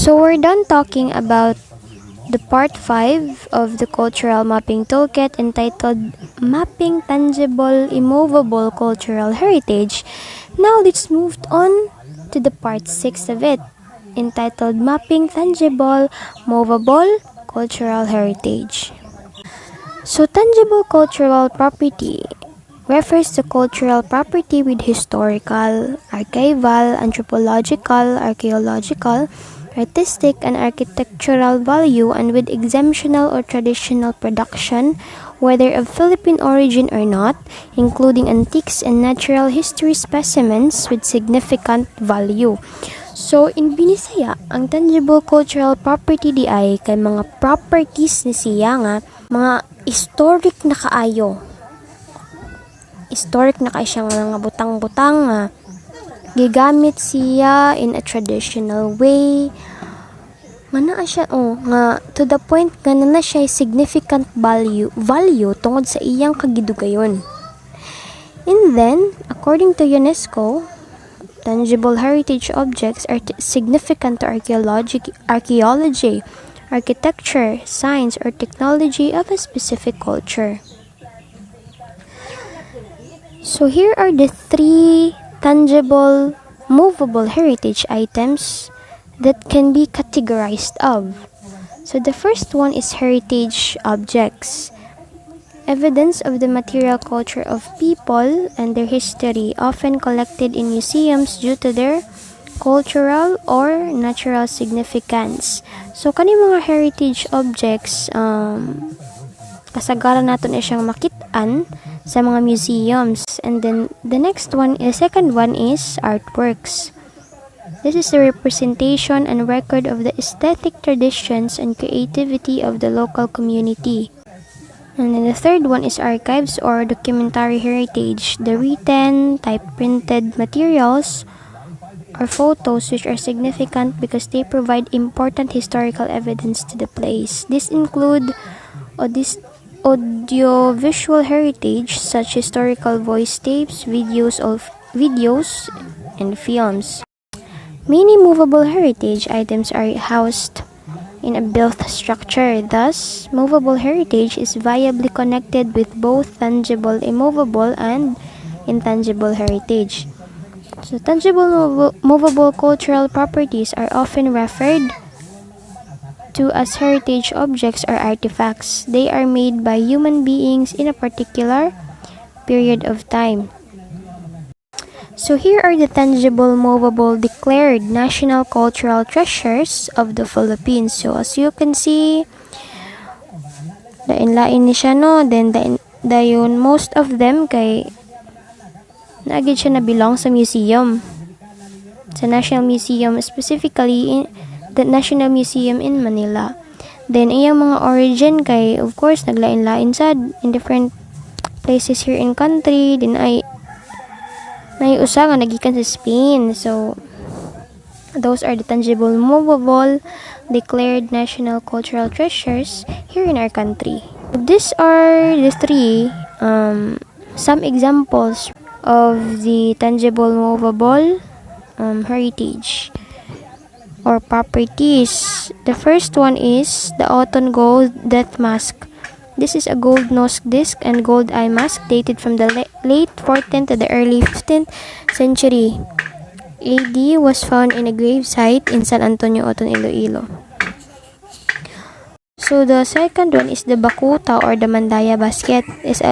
So we're done talking about the part 5 of the cultural mapping toolkit entitled Mapping Tangible Immovable Cultural Heritage. Now let's move on to the part 6 of it entitled Mapping Tangible Movable Cultural Heritage. So tangible cultural property refers to cultural property with historical, archival, anthropological, archaeological, artistic, and architectural value, and with exemptional or traditional production, whether of Philippine origin or not, including antiques and natural history specimens with significant value. So, in Binisaya, ang tangible cultural property di ay kay mga properties ni siya nga, mga historic na kaayo. Historic na kay siya nga mga butang-butang nga gigamit siya in a traditional way. Mana siya nga to the point nga na siya significant value tungod sa iyang kagidugayon. And then, according to UNESCO, tangible heritage objects are significant to archaeology, architecture, science, or technology of a specific culture. So here are the 3 tangible, movable heritage items that can be categorized of. So the first one is heritage objects. Evidence of the material culture of people and their history, often collected in museums due to their cultural or natural significance. So kani mga heritage objects, kasagaran naton na siyang makitaan sa mga museums. And then the second one is artworks. This is the representation and record of the aesthetic traditions and creativity of the local community. And then the third one is archives or documentary heritage, the written, type-printed materials or photos which are significant because they provide important historical evidence to the place. This include audiovisual heritage such historical voice tapes, videos, and films. Many movable heritage items are housed in a built structure. Thus, movable heritage is viably connected with both tangible, immovable, and intangible heritage. So, tangible, movable cultural properties are often referred to as heritage objects or artifacts. They are made by human beings in a particular period of time. So here are the tangible, movable, declared national cultural treasures of the Philippines. So as you can see, lain-lain ni siya, no? Then dayon most of them kay naagid siya na belong sa museum. Sa National Museum, specifically in the National Museum in Manila. Then iyang mga origin kay of course naglain-lain sad in different places here in country. Then ay usa nga nagikan sa Spain. So those are the tangible, movable, declared national cultural treasures here in our country. These are the 3 some examples of the tangible, movable heritage or properties. The first one is the Autumn Gold Death Mask. This is a gold nose disc and gold eye mask dated from the late 14th to the early 15th century AD. Was found in a grave site in San Antonio, Oton, Iloilo. So the second one is the Bakuta or the Mandaya basket. Is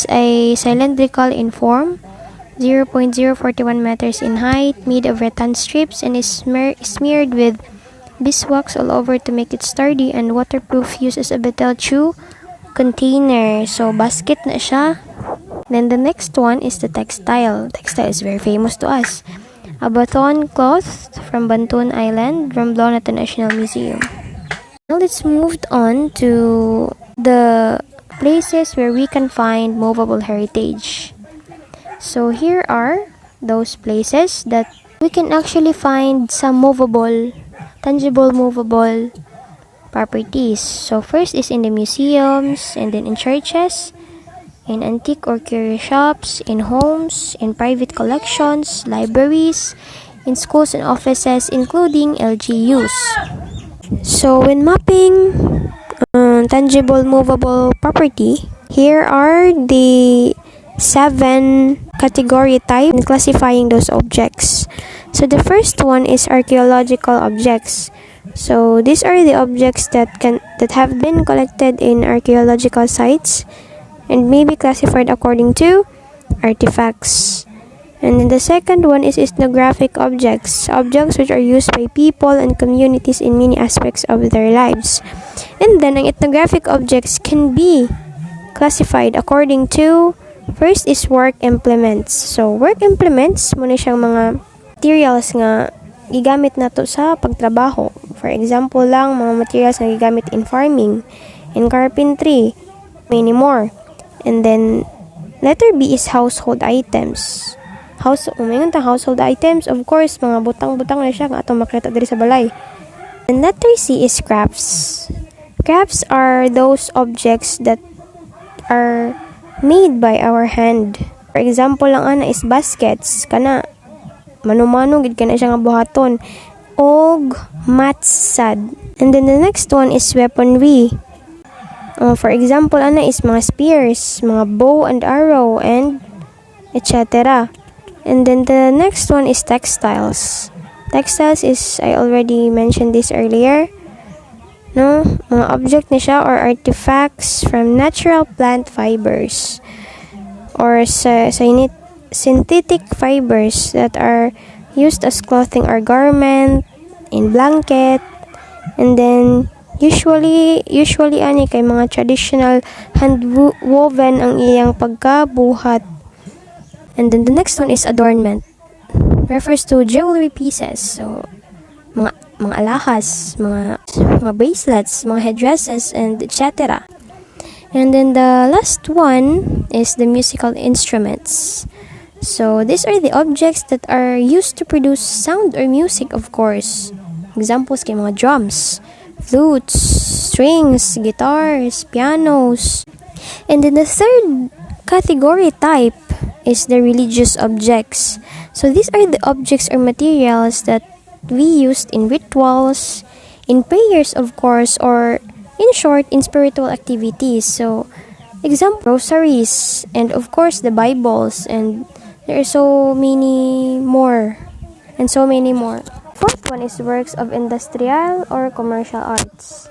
a cylindrical in form, 0.041 meters in height, made of rattan strips, and is smeared with beeswax all over to make it sturdy and waterproof. Used as a betel chew container. So basket na siya. Then the next one is the textile. Textile is very famous to us. A baton cloth from Bantoon Island, Romblon at the National Museum. Now let's move on to the places where we can find movable heritage. So here are those places that we can actually find some movable, tangible, movable properties. So first is in the museums, and then in churches, in antique or curio shops, in homes, in private collections, libraries, in schools and offices, including LGUs. So when mapping tangible movable property, here are the 7 category type in classifying those objects. So the first one is archaeological objects. So these are the objects that have been collected in archaeological sites and may be classified according to artifacts. And then the second one is ethnographic objects, objects which are used by people and communities in many aspects of their lives. And then ang ethnographic objects can be classified according to, first is work implements. So work implements, muna siyang mga materials nga gigamit nato sa pagtrabaho. For example lang, mga materials na gigamit in farming, in carpentry, many more. And then letter B is household items. Household items, of course, mga butang-butang na siya nga atong makita diri sa balay. And letter C is crafts. Crafts are those objects that are made by our hand. For example lang ana is baskets, kana mano-mano gid kana siya nga buhaton, og matsad. And then the next one is weaponry. For example ana is mga spears, mga bow and arrow, and etc. And then the next one is textiles. Textiles is, I already mentioned this earlier, no? Mga object na siya or artifacts from natural plant fibers or synthetic fibers that are used as clothing or garment, in blanket, and then usually ani kay mga traditional hand woven ang iyang pagkabuhat. And then the next one is adornment. Refers to jewelry pieces. So, mga alahas, mga bracelets, mga headdresses, and etc. And then the last one is the musical instruments. So, these are the objects that are used to produce sound or music, of course. Examples kay mga drums, flutes, strings, guitars, pianos. And then the third category type is the religious objects. So these are the objects or materials that we used in rituals, in prayers of course, or in short, in spiritual activities. So example, rosaries, and of course the Bibles, and there are so many more. Fourth one is works of industrial or commercial arts.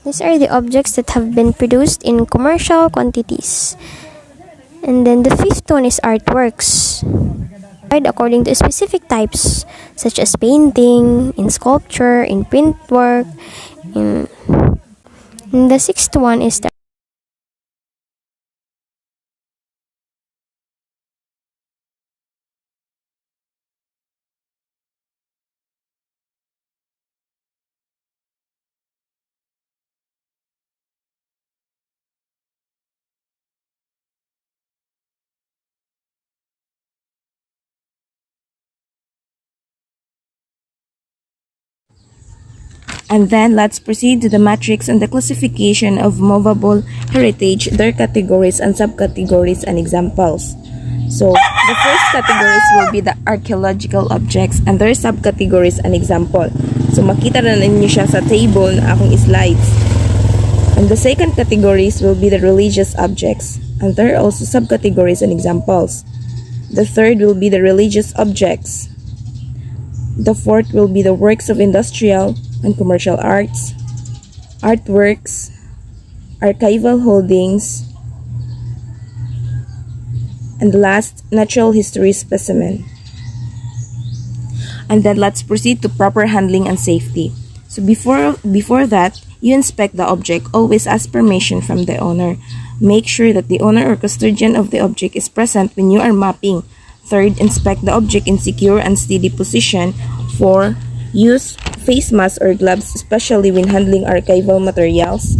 These are the objects that have been produced in commercial quantities. And then the fifth one is artworks, according to specific types, such as painting, in sculpture, in print work. And the sixth one is the And then let's proceed to the matrix and the classification of movable heritage, their categories and subcategories and examples. So, the first categories will be the archaeological objects and their subcategories and example. So, makita na ninyo siya sa table na akong slides. And the second categories will be the religious objects and there are also subcategories and examples. The third will be the religious objects. The fourth will be the works of industrial and commercial arts, artworks, archival holdings, and last, natural history specimen. And then let's proceed to proper handling and safety. So before that, you inspect the object. Always ask permission from the owner. Make sure that the owner or custodian of the object is present when you are mapping. Third, inspect the object in secure and steady position. 4. Use face masks or gloves, especially when handling archival materials.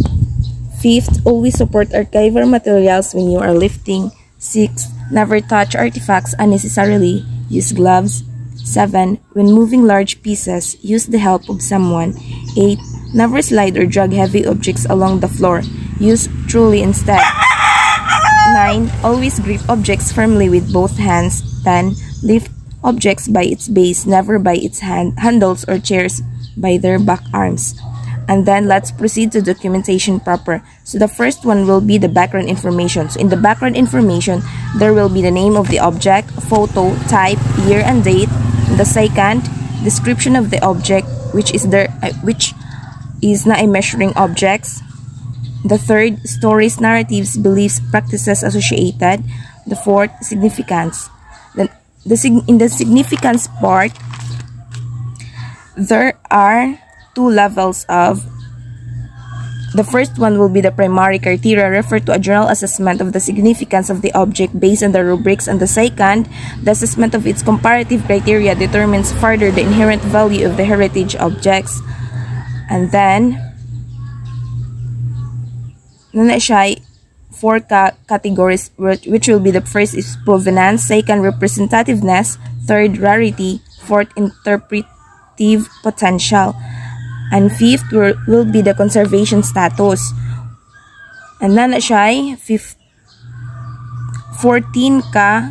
5th, always support archival materials when you are lifting. 6. Never touch artifacts unnecessarily. Use gloves. 7. When moving large pieces, use the help of someone. 8. Never slide or drag heavy objects along the floor. Use trolley instead. 9. Always grip objects firmly with both hands. 10. Lift objects by its base, never by its handles, or chairs by their back arms. And then let's proceed to documentation proper. So the first one will be the background information. So in the background information, there will be the name of the object, photo, type, year and date. The second, description of the object, which is na a measuring objects. The third, stories, narratives, beliefs, practices associated. The fourth, significance. Then in the significance part, there are two levels of. The first one will be the primary criteria, refer to a general assessment of the significance of the object based on the rubrics, and the second, the assessment of its comparative criteria determines further the inherent value of the heritage objects. And then nana siya four categories, which will be the first is provenance, second representativeness, third rarity, fourth interpretive potential, and fifth will be the conservation status. And nana siya 14 ka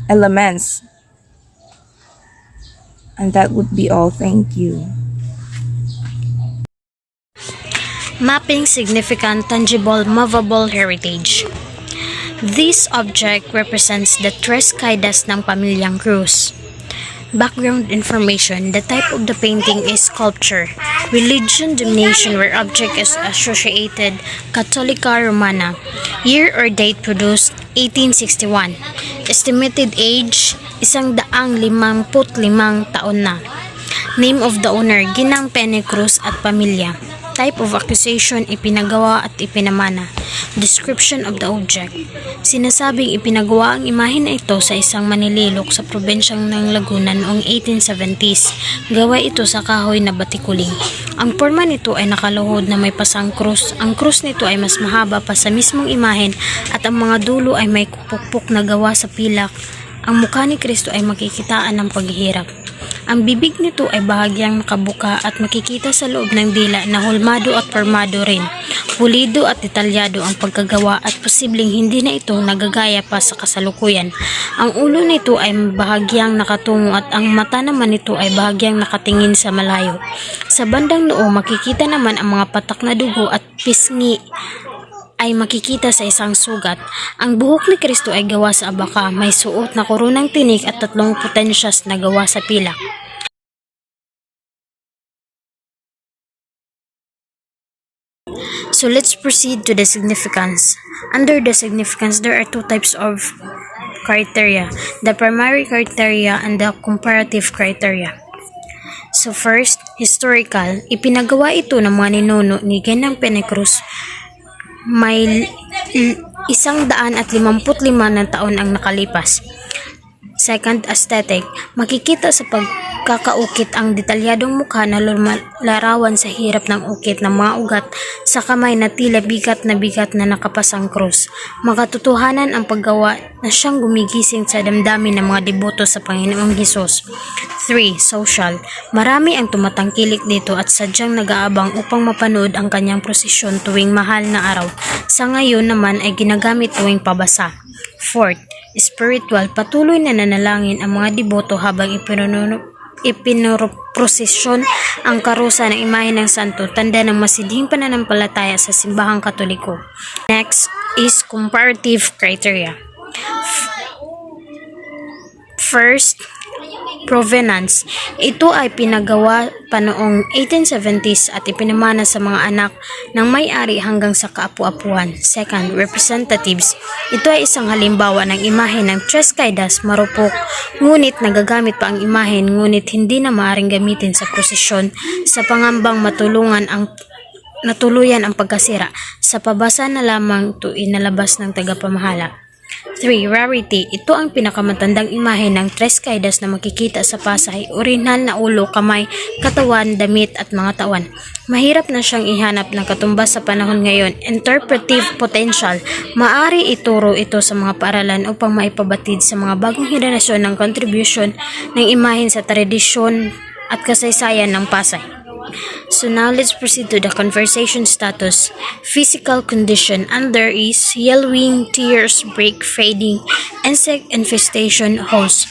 elements. And that would be all. Thank you. Mapping significant tangible movable heritage. This object represents the tres caídas ng pamilyang Cruz. Background information. The type of the painting is sculpture. Religion domination where object is associated Catholica Romana. Year or date produced 1861. Estimated age 155 taon na. Name of the owner Ginang Pene Cruz at pamilya. Type of accusation, ipinagawa at ipinamana. Description of the object. Sinasabing ipinagawa ang imahe na ito sa isang manililok sa probinsyang ng Laguna noong 1870s. Gawa ito sa kahoy na batikuling. Ang porma nito ay nakaluhod na may pasang krus. Ang krus nito ay mas mahaba pa sa mismong imahen at ang mga dulo ay may pukpok na gawa sa pilak. Ang mukha ni Kristo ay makikitaan ng paghihirap. Ang bibig nito ay bahagyang nakabuka at makikita sa loob ng dila na hulmado at formado rin. Pulido at detalyado ang pagkagawa at posibleng hindi na ito nagagaya pa sa kasalukuyan. Ang ulo nito ay bahagyang nakatungo at ang mata naman nito ay bahagyang nakatingin sa malayo. Sa bandang noo makikita naman ang mga patak na dugo at pisngi ay makikita sa isang sugat. Ang buhok ni Kristo ay gawa sa abaka, may suot na koronang tinik at 3 potensyas na gawa sa pilak. So let's proceed to the significance. Under the significance, there are two types of criteria, the primary criteria and the comparative criteria. So first, historical. Ipinagawa ito ng mga ninuno ni Ginang Pene Cruz. May 155 na taon ang nakalipas. Second, aesthetic. Makikita sa pagkakaukit ang detalyadong mukha na larawan sa hirap ng ukit ng mga ugat sa kamay na tila bigat na nakapasang krus. Makatotohanan ang paggawa na siyang gumigising sa damdamin ng mga deboto sa Panginoong Hesus. 3. Social. Marami ang tumatangkilik dito at sadyang nag-aabang upang mapanood ang kanyang prosesyon tuwing mahal na araw. Sa ngayon naman ay ginagamit tuwing pabasa. 4. Spiritual. Patuloy na nanalangin ang mga deboto habang ipinoprosesyon ang karusa ng imahe ng santo, tanda ng masidhing pananampalataya sa simbahang Katoliko. Next is comparative criteria. First, provenance. Ito ay pinagawa pa noong 1870s at ipinamana sa mga anak ng may-ari hanggang sa kaapu-apuan. Second, representatives. Ito ay isang halimbawa ng imahe ng tres caídas, marupok, ngunit nagagamit pa ang imahe ngunit hindi na maaaring gamitin sa prosesyon sa pangambang natuluyan ang pagkasira. Sa pabasa na lamang ito inalabas ng tagapamahala. 3. Rarity. Ito ang pinakamatandang imahe ng tres caídas na makikita sa Pasay. Orihinal na ulo, kamay, katawan, damit at mga tawan. Mahirap na siyang ihanap ng katumbas sa panahon ngayon. Interpretive potential. Maari ituro ito sa mga paaralan upang maipabatid sa mga bagong henerasyon ng contribution ng imahen sa tradisyon at kasaysayan ng Pasay. So now let's proceed to the conversation status. Physical condition. Under is yellowing, tears, break, fading, insect infestation, holes.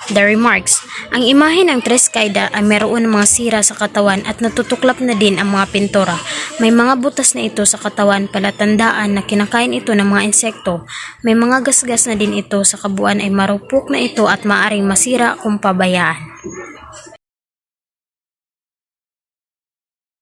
The remarks, ang imahe ng tres caida ay mayroon ng mga sira sa katawan at natutuklap na din ang mga pintura. May mga butas na ito sa katawan, palatandaan na kinakain ito ng mga insekto. May mga gasgas na din ito sa kabuuan ay marupok na ito at maaring masira kung pabayaan.